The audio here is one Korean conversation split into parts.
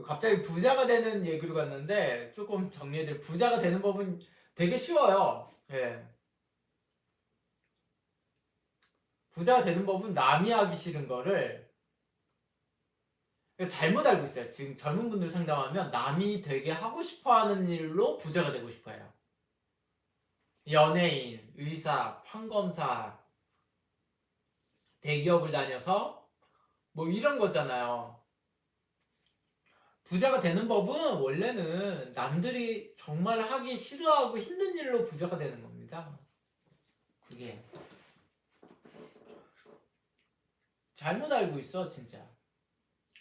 갑자기 부자가 되는 얘기로 갔는데 조금 정리해드릴 부자가 되는 법은 되게 쉬워요. 예. 부자가 되는 법은 남이 하기 싫은 거를 잘못 알고 있어요. 지금 젊은 분들 상담하면 남이 되게 하고 싶어 하는 일로 부자가 되고 싶어 해요. 연예인, 의사, 판검사, 대기업을 다녀서 뭐 이런 거잖아요. 부자가 되는 법은 원래는 남들이 정말 하기 싫어하고 힘든 일로 부자가 되는 겁니다. 그게 잘못 알고 있어 진짜.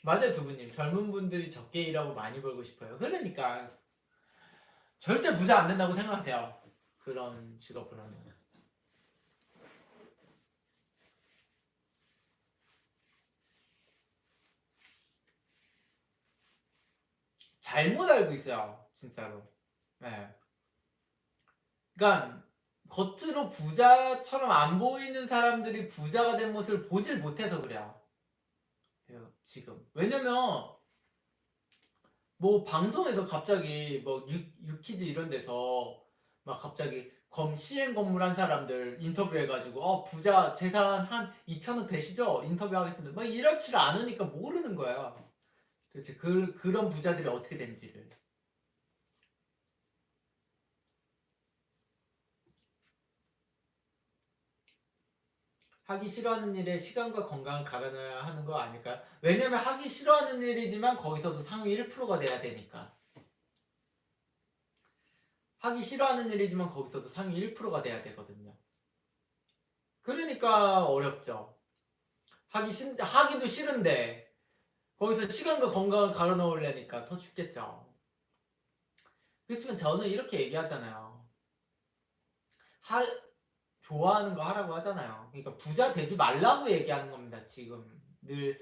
맞아요 두부님. 젊은 분들이 적게 일하고 많이 벌고 싶어요. 그러니까 절대 부자 안 된다고 생각하세요. 그런 직업으로는. 잘못 알고 있어요 진짜로. 네. 그러니까 겉으로 부자처럼 안 보이는 사람들이 부자가 된 모습을 보질 못해서 그래요. 지금. 왜냐면 뭐 방송에서 갑자기 뭐 유키즈 이런 데서 막 갑자기 CM 건물 한 사람들 인터뷰해가지고 부자 재산 한 2천억 되시죠? 인터뷰하겠습니다. 막 이렇지를 않으니까 모르는 거야. 도대체 그런 부자들이 어떻게 된지를. 하기 싫어하는 일에 시간과 건강을 갈아넣어야 하는 거 아닐까요? 왜냐면 하기 싫어하는 일이지만 거기서도 상위 1%가 돼야 되니까. 하기 싫어하는 일이지만 거기서도 상위 1%가 돼야 되거든요. 그러니까 어렵죠. 하기도 싫은데 거기서 시간과 건강을 갈아넣으려니까 더 죽겠죠. 그렇지만 저는 이렇게 얘기하잖아요. 좋아하는 거 하라고 하잖아요. 그러니까 부자 되지 말라고 얘기하는 겁니다. 지금 늘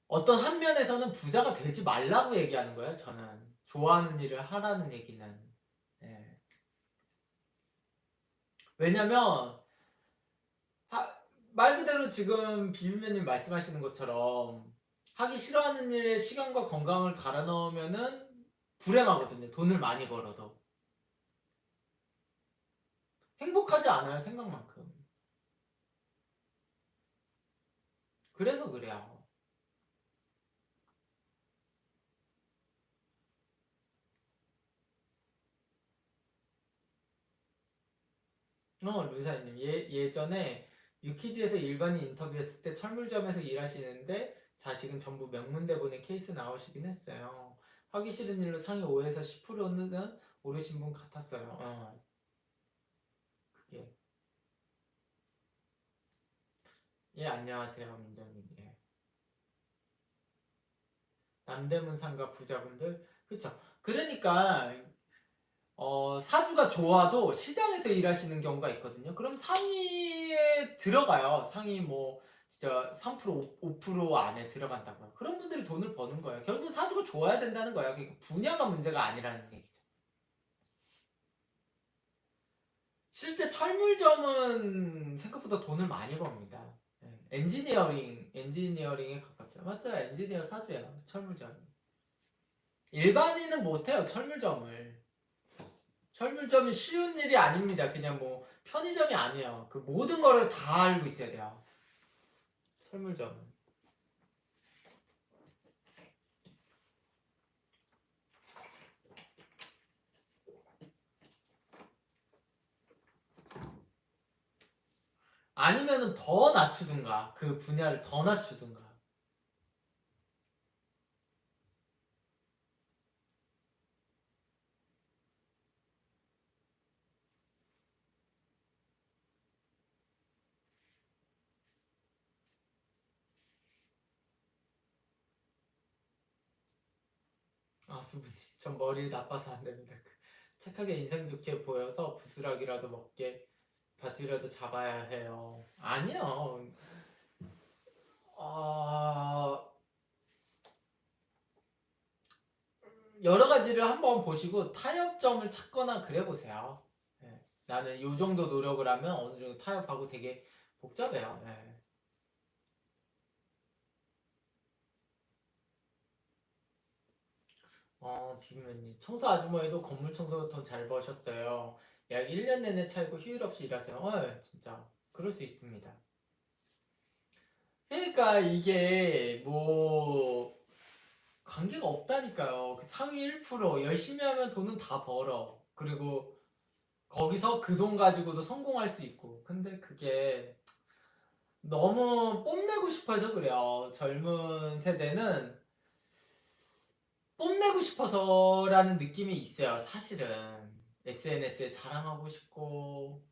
어떤 한 면에서는 부자가 되지 말라고 얘기하는 거예요. 저는 좋아하는 일을 하라는 얘기는. 네. 왜냐면 말 그대로 지금 비빔면님 말씀하시는 것처럼 하기 싫어하는 일에 시간과 건강을 갈아 넣으면은 불행하거든요. 돈을 많이 벌어도 행복하지 않아요. 생각만큼. 그래서 그래요. 루사님 예전에 유키즈에서 일반인 인터뷰했을 때 철물점에서 일하시는데 자식은 전부 명문대본의 케이스 나오시긴 했어요. 하기 싫은 일로 상위 5에서 10%는 오르신 분 같았어요. 그게. 예, 안녕하세요, 민정님. 예. 남대문 상가 부자분들. 그쵸. 그러니까 사주가 좋아도 시장에서 일하시는 경우가 있거든요. 그럼 상위에 들어가요. 상위 뭐 진짜 3% 5% 안에 들어간다고요. 그런 분들이 돈을 버는 거예요. 결국 사주가 좋아야 된다는 거예요. 그러니까 분야가 문제가 아니라는 얘기죠. 실제 철물점은 생각보다 돈을 많이 법니다. 엔지니어링에 가깝죠. 맞죠? 엔지니어 사주예요. 철물점. 일반인은 못해요. 철물점을. 철물점이 쉬운 일이 아닙니다. 그냥 뭐 편의점이 아니에요. 그 모든 거를 다 알고 있어야 돼요. 철물점은. 아니면은 더 낮추든가. 그 분야를 더 낮추든가. 수부님. 전 머리 나빠서 안 됩니다. 착하게 인상 좋게 보여서 부스락이라도 먹게 바지라도 잡아야 해요. 아니요. 어, 여러 가지를 한번 보시고 타협점을 찾거나 그래 보세요. 네. 나는 이 정도 노력을 하면 어느 정도 타협하고 되게 복잡해요. 네. 비빔면님. 청소 아주머니도 건물 청소 돈 잘 버셨어요. 약 1년 내내 차이고 휴일 없이 일하세요. 진짜. 그럴 수 있습니다. 그러니까 이게 뭐 관계가 없다니까요. 그 상위 1% 열심히 하면 돈은 다 벌어. 그리고 거기서 그 돈 가지고도 성공할 수 있고. 근데 그게 너무 뽐내고 싶어서 그래요. 젊은 세대는 뽐내고 싶어서라는 느낌이 있어요. 사실은 SNS에 자랑하고 싶고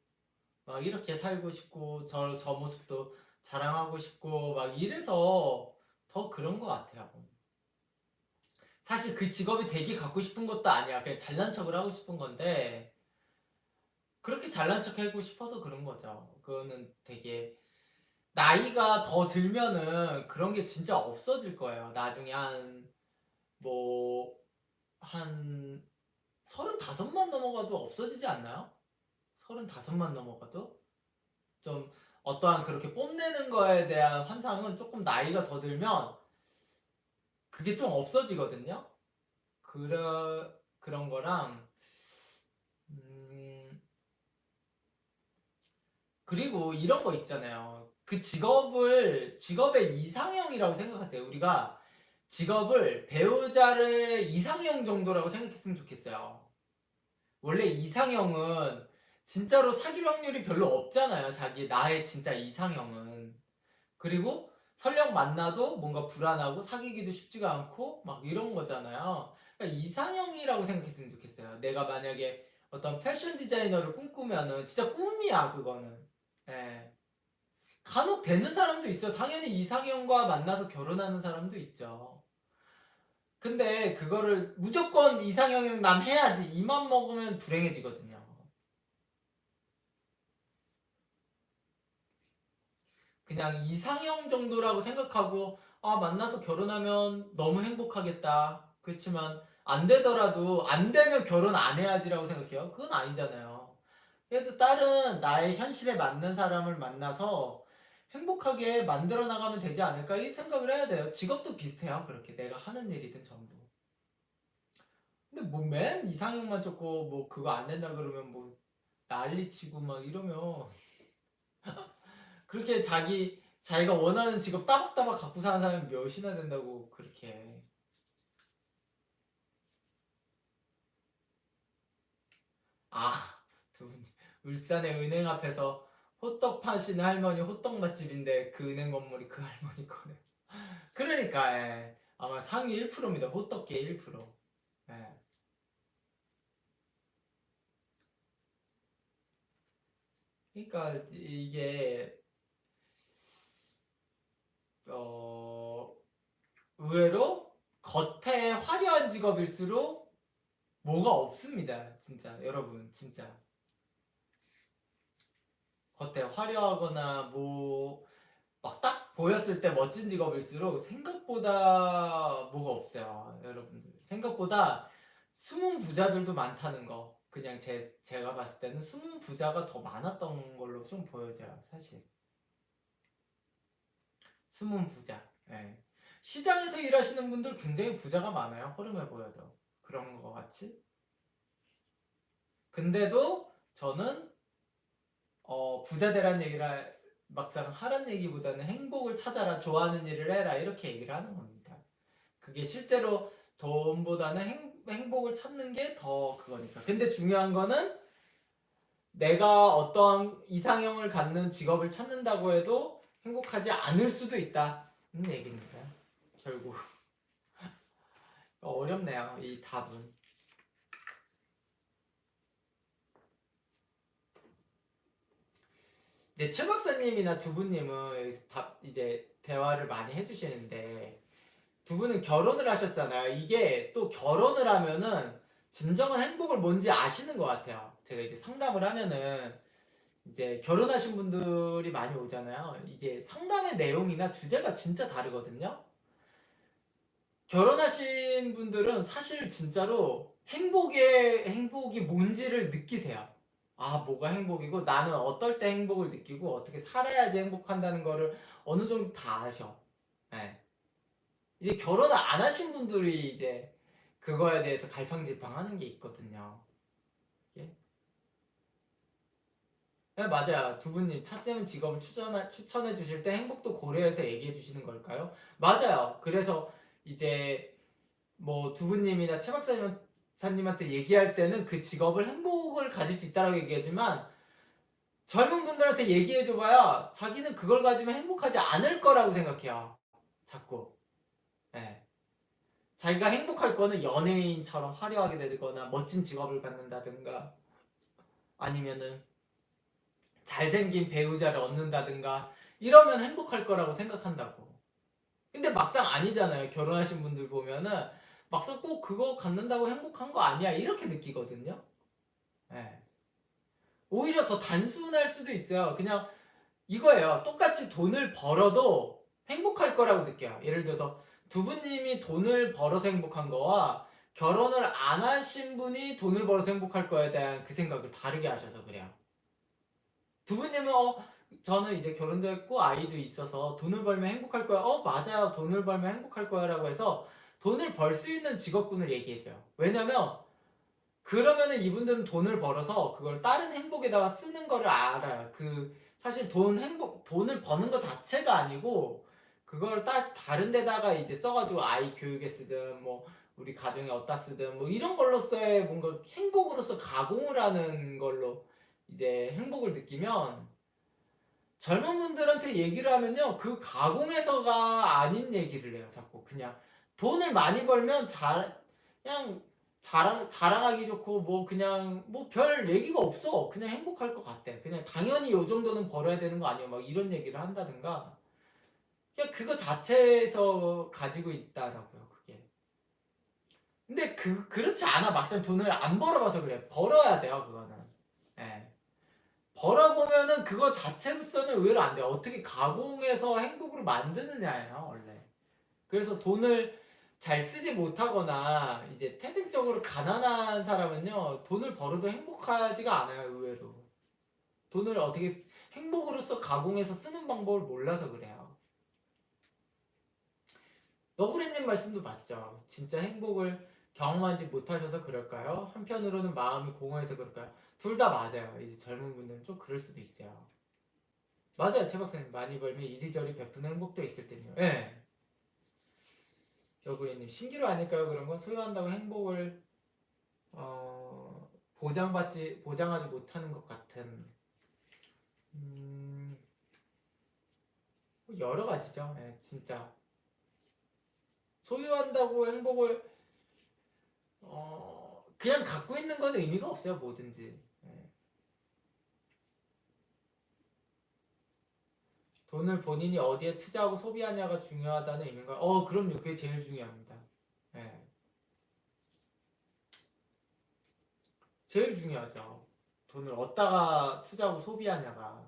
막 이렇게 살고 싶고 저 모습도 자랑하고 싶고 막 이래서 더 그런 것 같아요. 사실 그 직업이 되게 갖고 싶은 것도 아니야. 그냥 잘난 척을 하고 싶은 건데 그렇게 잘난 척 하고 싶어서 그런 거죠. 그거는 되게 나이가 더 들면은 그런 게 진짜 없어질 거예요. 나중에 한 35만 넘어가도 없어지지 않나요? 35만 넘어가도? 좀 어떠한 그렇게 뽐내는 거에 대한 환상은 조금 나이가 더 들면 그게 좀 없어지거든요. 그런 거랑 음, 그리고 이런 거 있잖아요. 그 직업의 이상형이라고 생각하세요. 우리가 직업을 배우자의 이상형 정도라고 생각했으면 좋겠어요. 원래 이상형은 진짜로 사귈 확률이 별로 없잖아요. 나의 진짜 이상형은. 그리고 설령 만나도 뭔가 불안하고 사귀기도 쉽지가 않고 막 이런 거잖아요. 그러니까 이상형이라고 생각했으면 좋겠어요. 내가 만약에 어떤 패션 디자이너를 꿈꾸면은 진짜 꿈이야, 그거는. 예. 간혹 되는 사람도 있어요. 당연히 이상형과 만나서 결혼하는 사람도 있죠. 근데 그거를 무조건 이상형이면 난 해야지 이만 먹으면 불행해지거든요. 그냥 이상형 정도라고 생각하고 만나서 결혼하면 너무 행복하겠다. 그렇지만 안 되더라도 안 되면 결혼 안 해야지라고 생각해요. 그건 아니잖아요. 그래도 다른 나의 현실에 맞는 사람을 만나서 행복하게 만들어 나가면 되지 않을까 이 생각을 해야 돼요. 직업도 비슷해요. 그렇게 내가 하는 일이든 전부. 근데 뭐 맨 이상형만 쫓고 뭐 그거 안 된다 그러면 뭐 난리치고 막 이러면 그렇게 자기가 원하는 직업 따박따박 갖고 사는 사람이 몇이나 된다고 그렇게. 아, 두 분. 울산의 은행 앞에서 호떡 파시는 할머니 호떡 맛집인데 그 은행 건물이 그 할머니 거네. 그러니까 예. 아마 상위 1%입니다. 호떡계 1%. 예. 그러니까 이게 어 의외로 겉에 화려한 직업일수록 뭐가 없습니다. 진짜 여러분 진짜 겉에 화려하거나 뭐 막 딱 보였을 때 멋진 직업일수록 생각보다 뭐가 없어요. 여러분들 생각보다 숨은 부자들도 많다는 거 그냥 제가 봤을 때는 숨은 부자가 더 많았던 걸로 좀 보여져요. 사실 숨은 부자. 예. 시장에서 일하시는 분들 굉장히 부자가 많아요. 허름해 보여도 그런 거 같이. 근데도 저는 부자 되란 얘기를 막상 하란 얘기보다는 행복을 찾아라, 좋아하는 일을 해라 이렇게 얘기를 하는 겁니다. 그게 실제로 돈보다는 행복을 찾는 게 더 그거니까. 근데 중요한 거는 내가 어떠한 이상형을 갖는 직업을 찾는다고 해도 행복하지 않을 수도 있다는 얘기입니다. 결국 어렵네요, 이 답은. 이제 최 박사님이나 두 분님은 여기서 이제 대화를 많이 해주시는데 두 분은 결혼을 하셨잖아요. 이게 또 결혼을 하면은 진정한 행복을 뭔지 아시는 것 같아요. 제가 이제 상담을 하면은 이제 결혼하신 분들이 많이 오잖아요. 이제 상담의 내용이나 주제가 진짜 다르거든요. 결혼하신 분들은 사실 진짜로 행복이 뭔지를 느끼세요. 뭐가 행복이고 나는 어떨 때 행복을 느끼고 어떻게 살아야지 행복한다는 거를 어느 정도 다 아셔. 네. 이제 결혼을 안 하신 분들이 이제 그거에 대해서 갈팡질팡하는 게 있거든요. 예? 네, 맞아요. 두 분님 차쌤은 직업을 추천해 주실 때 행복도 고려해서 얘기해 주시는 걸까요? 맞아요. 그래서 이제 뭐 두 분님이나 최 박사님한테 얘기할 때는 그 직업을 행복을 가질 수 있다고 얘기하지만 젊은 분들한테 얘기해줘봐야 자기는 그걸 가지면 행복하지 않을 거라고 생각해요. 자꾸. 예. 자기가 행복할 거는 연예인처럼 화려하게 되거나 멋진 직업을 갖는다든가 아니면은 잘생긴 배우자를 얻는다든가 이러면 행복할 거라고 생각한다고. 근데 막상 아니잖아요. 결혼하신 분들 보면은 막상 꼭 그거 갖는다고 행복한 거 아니야 이렇게 느끼거든요. 예. 오히려 더 단순할 수도 있어요. 그냥 이거예요. 똑같이 돈을 벌어도 행복할 거라고 느껴요. 예를 들어서 두 분님이 돈을 벌어서 행복한 거와 결혼을 안 하신 분이 돈을 벌어서 행복할 거에 대한 그 생각을 다르게 하셔서 그래요. 두 분님은 저는 이제 결혼도 했고 아이도 있어서 돈을 벌면 행복할 거야. 맞아요. 돈을 벌면 행복할 거야 라고 해서 돈을 벌 수 있는 직업군을 얘기해줘요. 왜냐면 그러면은 이분들은 돈을 벌어서 그걸 다른 행복에다가 쓰는 거를 알아요. 사실 돈을 버는 것 자체가 아니고 그걸 다른 데다가 이제 써가지고 아이 교육에 쓰든 뭐 우리 가정에 어디다 쓰든 뭐 이런 걸로써의 뭔가 행복으로서 가공을 하는 걸로 이제 행복을 느끼면 젊은 분들한테 얘기를 하면요 그 가공에서가 아닌 얘기를 해요. 자꾸 그냥 돈을 많이 벌면 그냥 자랑하기 좋고 뭐 그냥 뭐 별 얘기가 없어. 그냥 행복할 것 같대. 그냥 당연히 요 정도는 벌어야 되는 거 아니야. 막 이런 얘기를 한다든가. 그냥 그거 자체에서 가지고 있다라고요. 그게. 근데 그렇지 않아. 막상 돈을 안 벌어봐서 그래. 벌어야 돼요. 그거는. 예. 벌어보면은 그거 자체로서는 의외로 안 돼요. 어떻게 가공해서 행복으로 만드느냐예요. 원래. 그래서 돈을 잘 쓰지 못하거나 이제 태생적으로 가난한 사람은요 돈을 벌어도 행복하지가 않아요. 의외로 돈을 어떻게 행복으로써 가공해서 쓰는 방법을 몰라서 그래요. 너구리님 말씀도 맞죠. 진짜 행복을 경험하지 못하셔서 그럴까요? 한편으로는 마음이 공허해서 그럴까요? 둘 다 맞아요. 이제 젊은 분들은 좀 그럴 수도 있어요. 맞아요. 최 박사님 많이 벌면 이리저리 베푸는 행복도 있을 텐요. 예. 네. 너구리님 신기루 아닐까요? 그런 건 소유한다고 행복을 보장하지 못하는 것 같은 음, 여러 가지죠. 예, 진짜 소유한다고 행복을 그냥 갖고 있는 건 의미가 없어요. 뭐든지. 예. 돈을 본인이 어디에 투자하고 소비하냐가 중요하다는 의미인가요? 그럼요. 그게 제일 중요합니다. 예. 제일 중요하죠. 돈을 어디다가 투자하고 소비하냐가.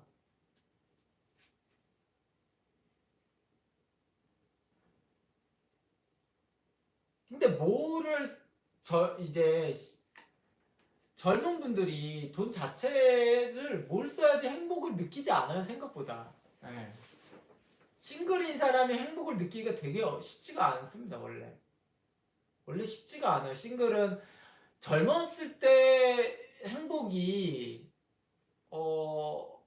근데 뭐를 이제 젊은 분들이 돈 자체를 뭘 써야지 행복을 느끼지 않아요. 생각보다. 예. 싱글인 사람이 행복을 느끼기가 되게 쉽지가 않습니다. 원래 쉽지가 않아요. 싱글은 젊었을 때 행복이 어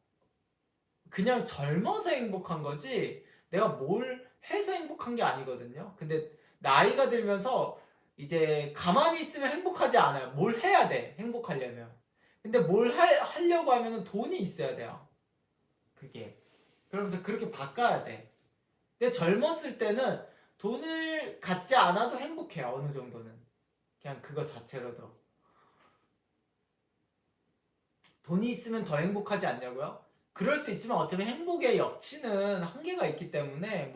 그냥 젊어서 행복한 거지 내가 뭘 해서 행복한 게 아니거든요. 근데 나이가 들면서 이제 가만히 있으면 행복하지 않아요. 뭘 해야 돼. 행복하려면. 근데 뭘 하려고 하면 돈이 있어야 돼요. 그게. 그러면서 그렇게 바꿔야 돼. 근데 젊었을 때는 돈을 갖지 않아도 행복해요. 어느 정도는. 그냥 그거 자체로도. 돈이 있으면 더 행복하지 않냐고요? 그럴 수 있지만 어차피 행복의 역치는 한계가 있기 때문에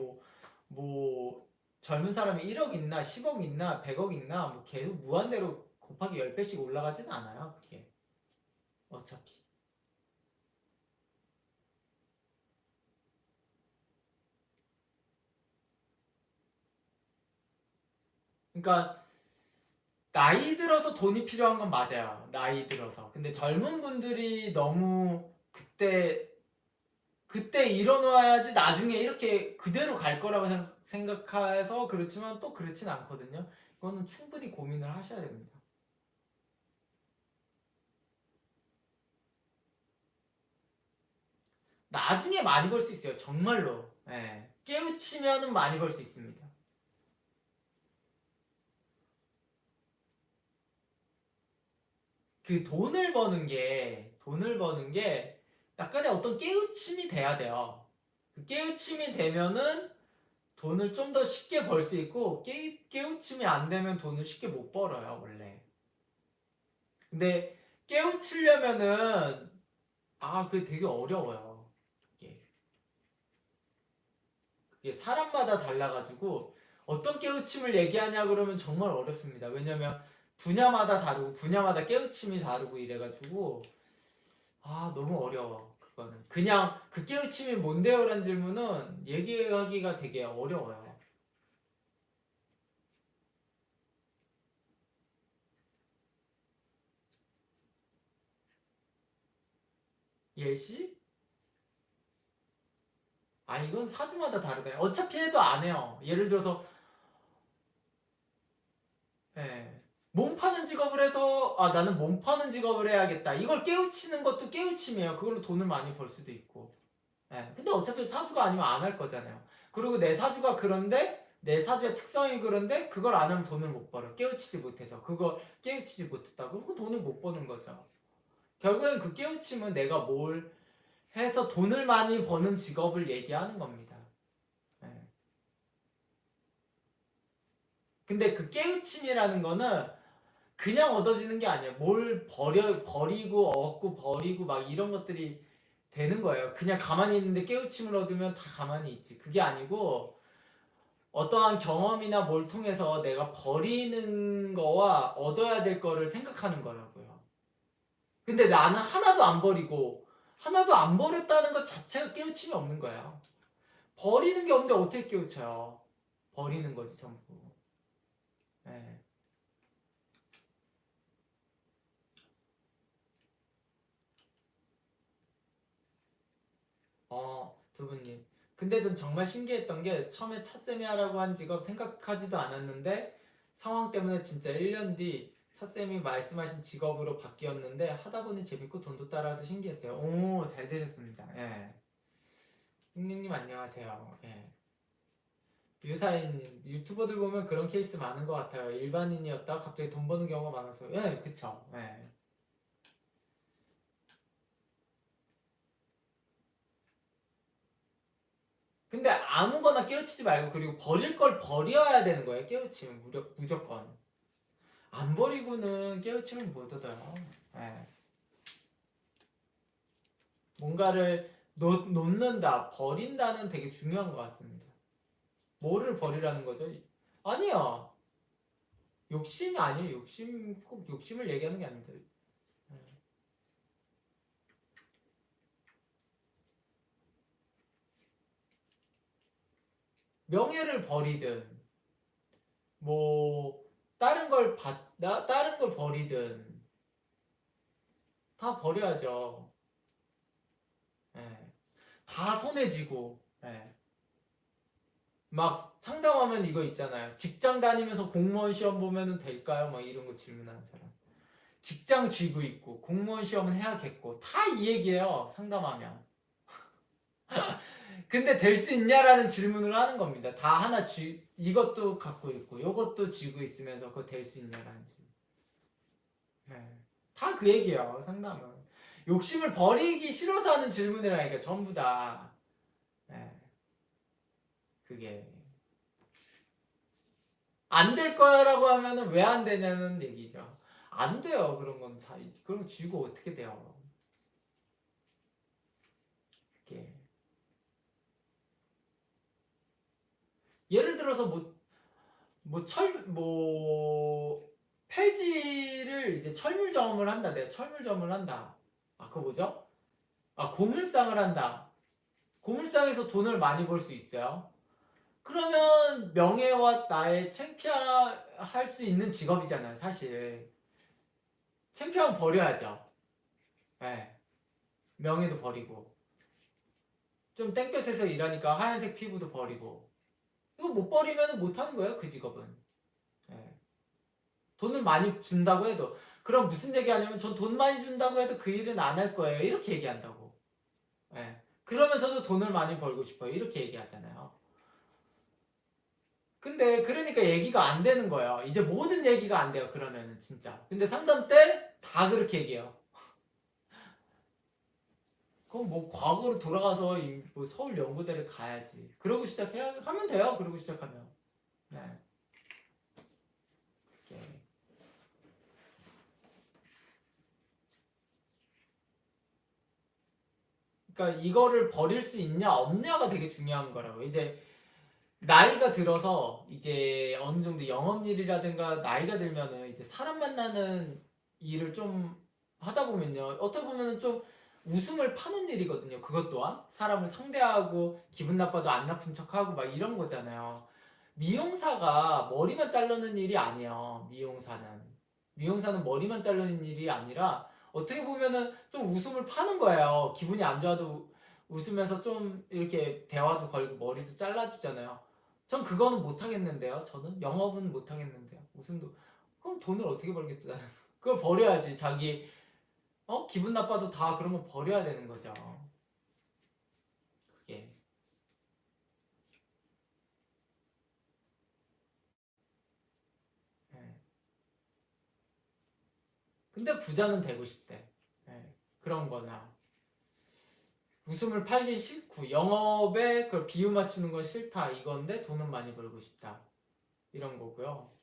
뭐 젊은 사람이 1억 있나 10억 있나 100억 있나 뭐 계속 무한대로 곱하기 10배씩 올라가지는 않아요. 그게. 어차피. 그러니까 나이 들어서 돈이 필요한 건 맞아요. 나이 들어서. 근데 젊은 분들이 너무 그때 일어나야지 나중에 이렇게 그대로 갈 거라고 생각해서 그렇지만 또 그렇진 않거든요. 그거는 충분히 고민을 하셔야 됩니다. 나중에 많이 벌 수 있어요. 정말로. 예. 깨우치면은 많이 벌 수 있습니다. 그 돈을 버는 게 약간의 어떤 깨우침이 돼야 돼요. 그 깨우침이 되면은 돈을 좀 더 쉽게 벌 수 있고 깨우침이 안 되면 돈을 쉽게 못 벌어요, 원래. 근데 깨우치려면은 그게 되게 어려워요. 이게. 그게 사람마다 달라가지고 어떤 깨우침을 얘기하냐 그러면 정말 어렵습니다. 왜냐면 분야마다 다르고 분야마다 깨우침이 다르고 이래가지고 너무 어려워. 그거는 그냥 그 깨우침이 뭔데요? 라는 질문은 얘기하기가 되게 어려워요. 예시? 이건 사주마다 다르네. 어차피 해도 안 해요. 예를 들어서 예. 몸 파는 직업을 해서 나는 몸 파는 직업을 해야겠다. 이걸 깨우치는 것도 깨우침이에요. 그걸로 돈을 많이 벌 수도 있고. 예. 근데 어차피 사주가 아니면 안 할 거잖아요. 그리고 내 사주가 그런데 내 사주의 특성이 그런데 그걸 안 하면 돈을 못 벌어. 깨우치지 못해서. 그거 깨우치지 못했다. 그럼 돈을 못 버는 거죠. 결국엔 그 깨우침은 내가 뭘 해서 돈을 많이 버는 직업을 얘기하는 겁니다. 예. 근데 그 깨우침이라는 거는 그냥 얻어지는 게 아니에요. 뭘 버리고 얻고 버리고 막 이런 것들이 되는 거예요. 그냥 가만히 있는데 깨우침을 얻으면 다 가만히 있지. 그게 아니고 어떠한 경험이나 뭘 통해서 내가 버리는 거와 얻어야 될 거를 생각하는 거라고요. 근데 나는 하나도 안 버리고 하나도 안 버렸다는 것 자체가 깨우침이 없는 거예요. 버리는 게 없는데 어떻게 깨우쳐요? 버리는 거지 전부. 네. 두분님. 근데 전 정말 신기했던 게 처음에 찻쌤이 하라고 한 직업 생각하지도 않았는데 상황 때문에 진짜 1년 뒤 찻쌤이 말씀하신 직업으로 바뀌었는데 하다 보니 재밌고 돈도 따라서 신기했어요. 오, 잘 되셨습니다. 예. 닝닝님 안녕하세요. 예. 유사인님 유튜버들 보면 그런 케이스 많은 것 같아요. 일반인이었다 갑자기 돈 버는 경우가 많아서. 예, 그쵸. 예. 근데 아무거나 깨우치지 말고 그리고 버릴 걸 버려야 되는 거예요. 깨우치면 무조건. 안 버리고는 깨우침을 못 얻어요. 예. 뭔가를 놓는다, 버린다는 되게 중요한 것 같습니다. 뭐를 버리라는 거죠? 아니요. 욕심이 아니에요. 꼭 욕심을 얘기하는 게 아닙니다. 예. 명예를 버리든, 뭐, 다른 걸 버리든, 다 버려야죠. 예. 다 손해지고, 예. 막 상담하면 이거 있잖아요. 직장 다니면서 공무원 시험 보면은 될까요? 막 이런 거 질문하는 사람. 직장 쥐고 있고 공무원 시험은 해야겠고 다 이 얘기예요. 상담하면. 근데 될 수 있냐라는 질문을 하는 겁니다. 다 이것도 갖고 있고 이것도 쥐고 있으면서 그거 될 수 있냐라는 질문. 네. 다 그 얘기예요. 상담은. 욕심을 버리기 싫어서 하는 질문이라니까 전부 다. 네. 그게 안 될 거야라고 하면은 왜 안 되냐는 얘기죠. 안 돼요. 그런 건 다. 그런 거 쥐고 어떻게 돼요. 그게. 예를 들어서 폐지를 이제 철물점을 한다. 내가 철물점을 한다. 그거 뭐죠? 고물상을 한다. 고물상에서 돈을 많이 벌 수 있어요. 그러면 명예와 나의 창피할 수 있는 직업이잖아요, 사실. 창피하면 버려야죠. 네. 명예도 버리고. 좀 땡볕에서 일하니까 하얀색 피부도 버리고. 이거 못 버리면 못 하는 거예요, 그 직업은. 네. 돈을 많이 준다고 해도. 그럼 무슨 얘기 하냐면 전 돈 많이 준다고 해도 그 일은 안 할 거예요. 이렇게 얘기한다고. 예. 그러면서도 돈을 많이 벌고 싶어요. 이렇게 얘기하잖아요. 근데 그러니까 얘기가 안 되는 거예요. 이제 모든 얘기가 안 돼요. 그러면은 진짜. 근데 상담 때 다 그렇게 얘기해요. 그럼 뭐 과거로 돌아가서 뭐 서울 연구대를 가야지. 그러고 시작해야 하면 돼요. 그러고 시작하면. 네. 이렇게. 그러니까 이거를 버릴 수 있냐 없냐가 되게 중요한 거라고. 이제 나이가 들어서 이제 어느 정도 영업일이라든가 나이가 들면은 이제 사람 만나는 일을 좀 하다 보면요. 어떻게 보면은 좀 웃음을 파는 일이거든요. 그것 또한 사람을 상대하고 기분 나빠도 안 나쁜 척하고 막 이런 거잖아요. 미용사가 머리만 자르는 일이 아니에요. 미용사는 머리만 자르는 일이 아니라 어떻게 보면은 좀 웃음을 파는 거예요. 기분이 안 좋아도 웃으면서 좀 이렇게 대화도 걸고 머리도 잘라주잖아요. 전 그거는 못 하겠는데요. 저는 영업은 못 하겠는데요. 웃음도 그럼 돈을 어떻게 벌겠어요? 그걸 버려야지. 자기 기분 나빠도 다 그런 거 버려야 되는 거죠. 그게. 예. 근데 부자는 되고 싶대. 예. 그런 거나 웃음을 팔기 싫고 영업에 그 비유 맞추는 건 싫다 이건데 돈은 많이 벌고 싶다 이런 거고요.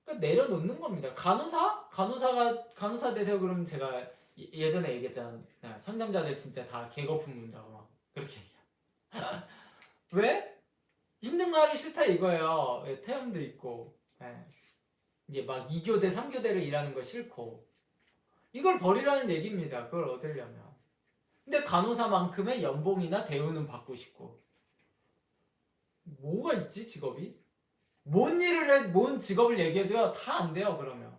그러니까 내려놓는 겁니다. 간호사 되세요. 그러면 제가 예전에 얘기했잖아요. 상담자들 진짜 다 개거품 문다고 막 그렇게 얘기해요. 왜? 힘든 거 하기 싫다 이거예요. 예, 태음도 있고 예. 이제 막 2교대 3교대를 일하는 거 싫고 이걸 버리라는 얘기입니다. 그걸 얻으려면. 근데 간호사만큼의 연봉이나 대우는 받고 싶고 뭐가 있지 직업이? 뭔 일을 해, 뭔 직업을 얘기해도요 다 안 돼요. 그러면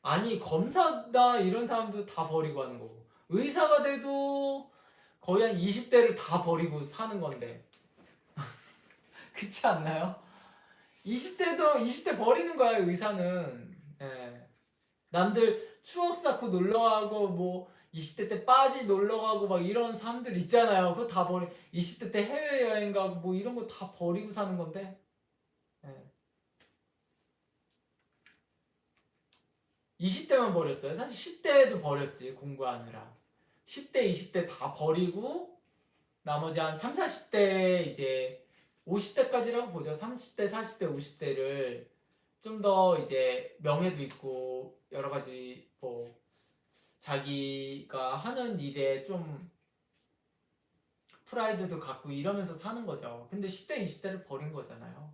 아니 검사나 이런 사람도 다 버리고 하는 거고 의사가 돼도 거의 한 20대를 다 버리고 사는 건데 그렇지 않나요? 20대도 20대 버리는 거야 의사는. 예. 남들 추억 쌓고 놀러가고 뭐 20대 때 빠지 놀러가고 막 이런 사람들 있잖아요. 그거 다 버리 20대 때 해외여행 가고 뭐 이런 거 다 버리고 사는 건데. 예. 20대만 버렸어요. 사실 10대도 버렸지 공부하느라. 10대, 20대 다 버리고 나머지 한 3, 40대 이제 50대까지라고 보죠. 30대, 40대, 50대를 좀 더 이제 명예도 있고 여러 가지 뭐 자기가 하는 일에 좀 프라이드도 갖고 이러면서 사는 거죠. 근데 10대, 20대를 버린 거잖아요.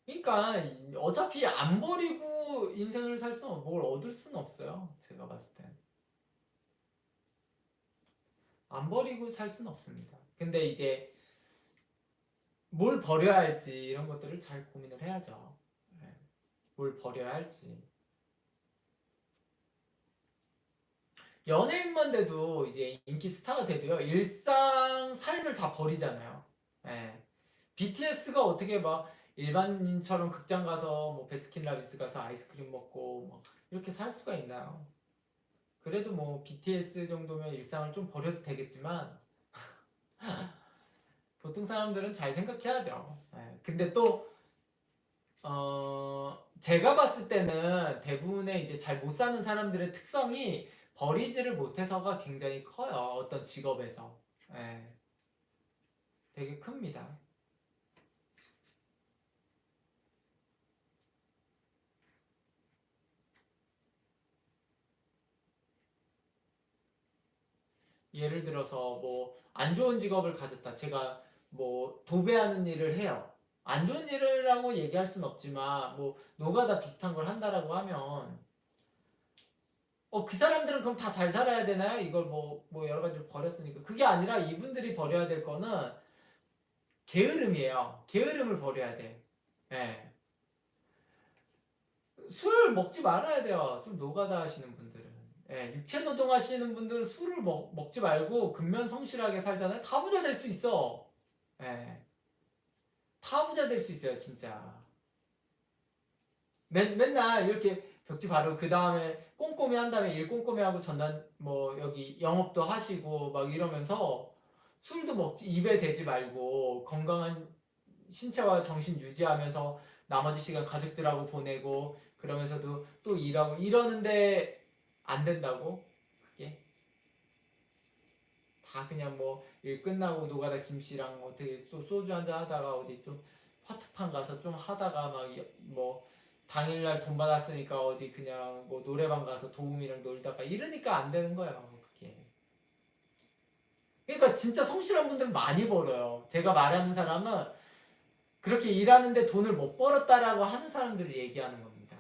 그러니까 어차피 안 버리고 인생을 살 수는 뭘 얻을 수는 없어요. 제가 봤을 땐. 안 버리고 살 수는 없습니다. 근데 이제 뭘 버려야 할지 이런 것들을 잘 고민을 해야죠. 네. 뭘 버려야 할지. 연예인만 돼도 이제 인기 스타가 돼도요. 일상 삶을 다 버리잖아요. 예. BTS가 어떻게 막 일반인처럼 극장 가서 뭐 베스킨라빈스 가서 아이스크림 먹고 뭐 이렇게 살 수가 있나요? 그래도 뭐 BTS 정도면 일상을 좀 버려도 되겠지만 보통 사람들은 잘 생각해야죠. 예. 근데 또 제가 봤을 때는 대부분의 이제 잘 못 사는 사람들의 특성이 버리지를 못해서가 굉장히 커요. 어떤 직업에서. 예, 되게 큽니다. 예를 들어서 뭐 안 좋은 직업을 가졌다. 제가 뭐 도배하는 일을 해요. 안 좋은 일이라고 얘기할 순 없지만 뭐 노가다 비슷한 걸 한다라고 하면 그 사람들은 그럼 다 잘 살아야 되나요? 이걸 뭐 여러 가지를 버렸으니까. 그게 아니라 이분들이 버려야 될 거는 게으름이에요. 게으름을 버려야 돼. 예. 술 먹지 말아야 돼요. 좀 노가다 하시는 분들은. 예, 육체 노동 하시는 분들은 술을 먹지 말고 근면성실하게 살잖아요. 다 부자 될 수 있어. 예, 다 부자 될 수 있어요, 진짜. 맨날 이렇게 벽지 바르고 그 다음에 꼼꼼히 한 다음에 일 꼼꼼히 하고 전단 뭐 여기 영업도 하시고 막 이러면서 술도 먹지 입에 대지 말고 건강한 신체와 정신 유지하면서 나머지 시간 가족들하고 보내고 그러면서도 또 일하고 이러는데 안 된다고? 그게 다 그냥 뭐 일 끝나고 노가다 김씨랑 어떻게 소주 한잔 하다가 어디 좀 화투판 가서 좀 하다가 막 뭐 당일날 돈 받았으니까 어디 그냥 뭐 노래방 가서 도우미랑 놀다가 이러니까 안 되는 거예요. 그게. 그러니까 진짜 성실한 분들은 많이 벌어요. 제가 말하는 사람은 그렇게 일하는데 돈을 못 벌었다라고 하는 사람들을 얘기하는 겁니다.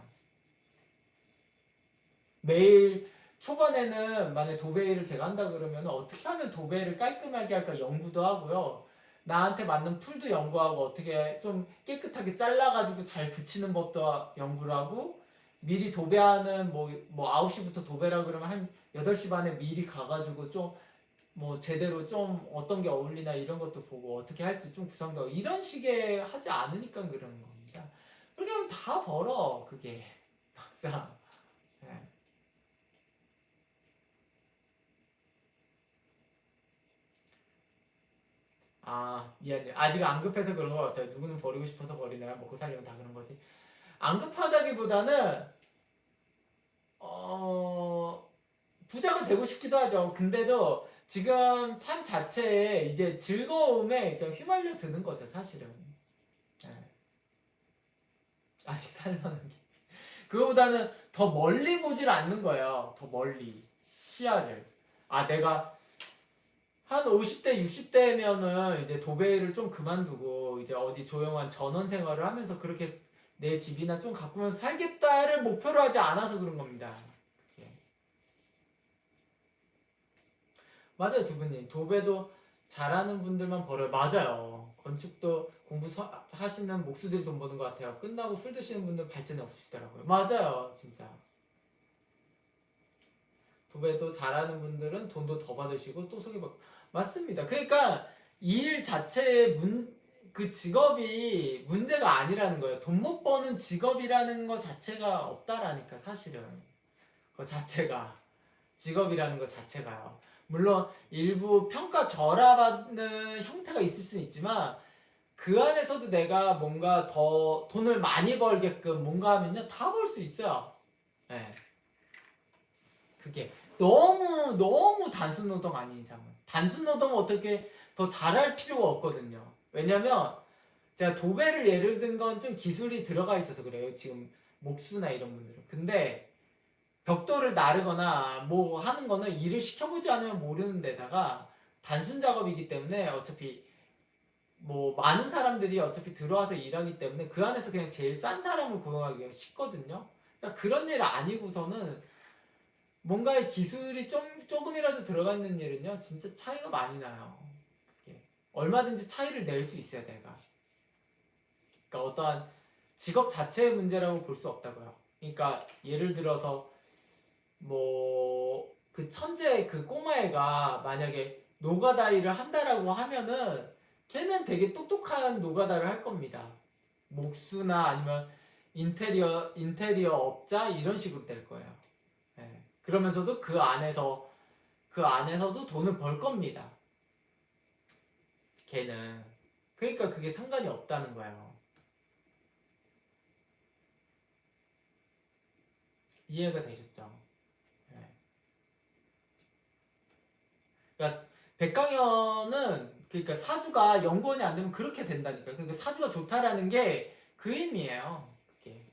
매일 초반에는 만약 도배일을 제가 한다 그러면 어떻게 하면 도배를 깔끔하게 할까 연구도 하고요. 나한테 맞는 풀도 연구하고 어떻게 좀 깨끗하게 잘라가지고 잘 붙이는 법도 연구를 하고 미리 도배하는 뭐 9시부터 도배라 그러면 한 8시 반에 미리 가가지고 좀 뭐 제대로 좀 어떤 게 어울리나 이런 것도 보고 어떻게 할지 좀 구상도 하고 이런 식의 하지 않으니까 그러는 겁니다. 그렇게 하면 다 벌어 그게 막상. 네. 아, 미안해. 아직 안 급해서 그런 것 같아요. 누구는 버리고 싶어서 버리느라 먹고 살려면 다 그런 거지. 안 급하다기보다는, 어, 부자가 되고 싶기도 하죠. 근데도 지금 삶 자체에 이제 즐거움에 휘말려 드는 거죠, 사실은. 네. 아직 살만한 게. 그거보다는 더 멀리 보질 않는 거예요. 더 멀리. 시야를. 아, 내가 한 50대, 60대면은 이제 도배를 좀 그만두고 이제 어디 조용한 전원 생활을 하면서 그렇게 내 집이나 좀 가꾸면서 살겠다를 목표로 하지 않아서 그런 겁니다. 그게. 맞아요, 두 분님. 도배도 잘하는 분들만 벌어요. 맞아요. 건축도 하시는 목수들이 돈 버는 것 같아요. 끝나고 술 드시는 분들 발전이 없으시더라고요. 맞아요, 진짜. 도배도 잘하는 분들은 돈도 더 받으시고 또 소개받고 맞습니다. 그러니까 일 자체의 그 직업이 문제가 아니라는 거예요. 돈 못 버는 직업이라는 것 자체가 없다라니까 사실은 그 자체가 직업이라는 것 자체가요. 물론 일부 평가 절하받는 형태가 있을 수는 있지만 그 안에서도 내가 뭔가 더 돈을 많이 벌게끔 뭔가 하면요 다 벌 수 있어요. 네. 그게 너무 단순 노동 아닌 이상은 단순 노동은 어떻게 더 잘할 필요가 없거든요. 왜냐면 제가 도배를 예를 든 건 좀 기술이 들어가 있어서 그래요. 지금 목수나 이런 분들은. 근데 벽돌을 나르거나 뭐 하는 거는 일을 시켜보지 않으면 모르는 데다가 단순 작업이기 때문에 어차피 뭐 많은 사람들이 어차피 들어와서 일하기 때문에 그 안에서 그냥 제일 싼 사람을 고용하기가 쉽거든요. 그러니까 그런 일 아니고서는 뭔가의 기술이 조금이라도 들어가 있는 일은요, 진짜 차이가 많이 나요. 그게. 얼마든지 차이를 낼 수 있어요, 내가. 그러니까 어떠한 직업 자체의 문제라고 볼 수 없다고요. 그러니까 예를 들어서 뭐 그 천재 그 꼬마애가 만약에 노가다 일을 한다라고 하면은 걔는 되게 똑똑한 노가다를 할 겁니다. 목수나 아니면 인테리어 업자 이런 식으로 될 거예요. 예. 그러면서도 그 안에서도 돈을 벌 겁니다. 걔는. 그러니까 그게 상관이 없다는 거예요. 이해가 되셨죠? 예. 그러니까 백강현은 그러니까 사주가 연구원이 안 되면 그렇게 된다니까. 그러니까 사주가 좋다라는 게 그 의미예요. 그게.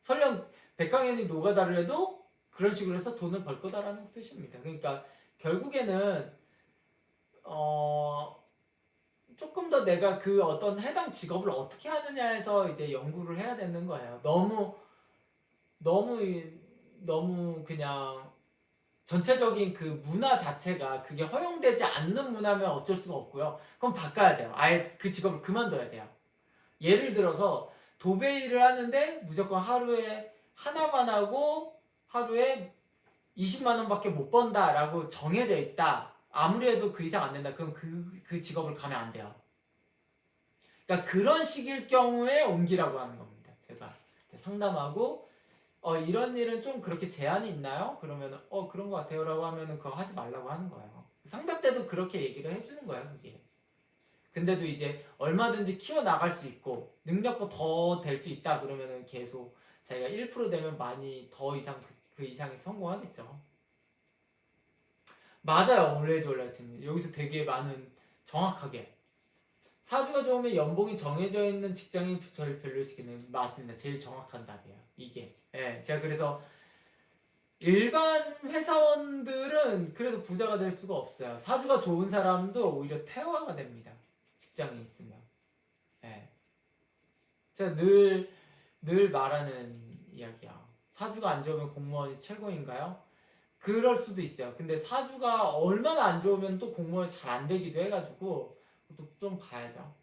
설령 백강현이 노가다를 해도 그런 식으로 해서 돈을 벌 거다라는 뜻입니다. 그러니까 결국에는 어 조금 더 내가 그 어떤 해당 직업을 어떻게 하느냐에서 이제 연구를 해야 되는 거예요. 너무 너무 그냥 전체적인 그 문화 자체가 그게 허용되지 않는 문화면 어쩔 수가 없고요. 그럼 바꿔야 돼요. 아예 그 직업을 그만둬야 돼요. 예를 들어서 도배 일을 하는데 무조건 하루에 하나만 하고 하루에 20만 원밖에 못 번다라고 정해져 있다. 아무리 해도 그 이상 안 된다. 그럼 그 직업을 가면 안 돼요. 그러니까 그런 식일 경우에 옮기라고 하는 겁니다. 제가 상담하고 이런 일은 좀 그렇게 제한이 있나요? 그러면 그런 것 같아요라고 하면은 그거 하지 말라고 하는 거예요. 상담 때도 그렇게 얘기를 해주는 거예요, 그게. 근데도 이제 얼마든지 키워 나갈 수 있고 능력도 더 될 수 있다 그러면은 계속 자기가 1% 되면 많이 더 이상 그 이상이 성공하겠죠. 맞아요, 올레이즈 올라이트님. 여기서 되게 많은 정확하게 사주가 좋으면 연봉이 정해져 있는 직장이 저를 별로시키는 맞습니다. 제일 정확한 답이에요. 이게. 예, 제가 그래서 일반 회사원들은 그래서 부자가 될 수가 없어요. 사주가 좋은 사람도 오히려 퇴화가 됩니다. 직장에 있으면. 예. 제가 늘 말하는 이야기야. 사주가 안 좋으면 공무원이 최고인가요? 그럴 수도 있어요. 근데 사주가 얼마나 안 좋으면 또 공무원이 잘 안 되기도 해가지고 또 좀 봐야죠.